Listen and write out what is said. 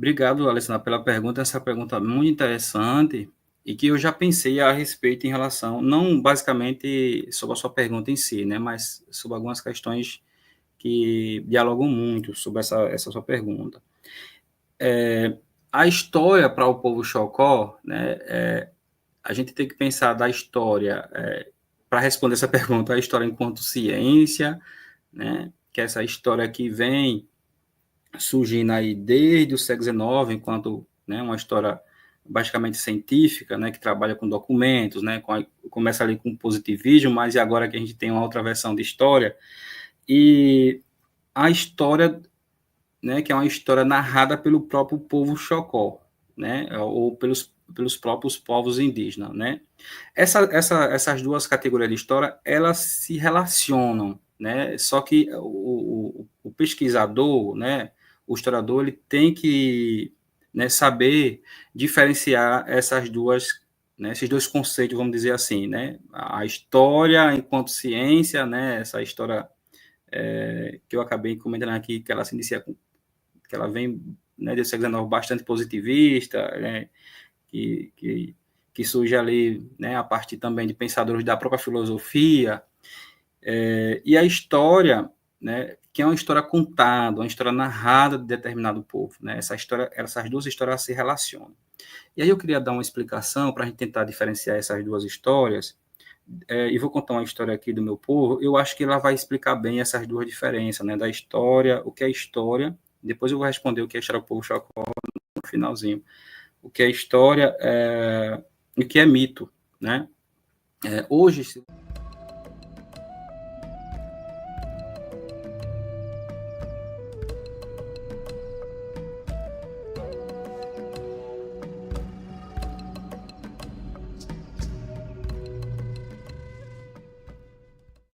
Obrigado, Alessandra, pela pergunta. Essa pergunta é muito interessante e que eu já pensei a respeito em relação, não basicamente sobre a sua pergunta em si, né, mas sobre algumas questões que dialogam muito sobre essa sua pergunta. A história para o povo Chocó, né, a gente tem que pensar da história, para responder essa pergunta, a história enquanto ciência, né, que é essa história que vem surgindo aí desde o século XIX, enquanto, né, uma história basicamente científica, né, que trabalha com documentos, né, começa ali com o positivismo, mas e agora que a gente tem uma outra versão de história, e a história, né, que é uma história narrada pelo próprio povo Chocó, né, ou pelos próprios povos indígenas, né. Essas duas categorias de história, elas se relacionam, né, só que o pesquisador, né, o historiador, ele tem que, né, saber diferenciar essas duas, né, esses dois conceitos, vamos dizer assim, né, a história enquanto ciência, né, essa história que eu acabei comentando aqui, que ela se inicia com, que ela vem, né, do século XIX bastante positivista, né, que, que, que surge ali, né, a partir também de pensadores da própria filosofia, e a história, né, que é uma história contada, uma história narrada de determinado povo, né, essas duas histórias se relacionam. E aí eu queria dar uma explicação para a gente tentar diferenciar essas duas histórias, e vou contar uma história aqui do meu povo, eu acho que ela vai explicar bem essas duas diferenças, né, da história, o que é história, depois eu vou responder o que é história do povo Chocó no finalzinho, o que é história e o que é mito, né? Hoje,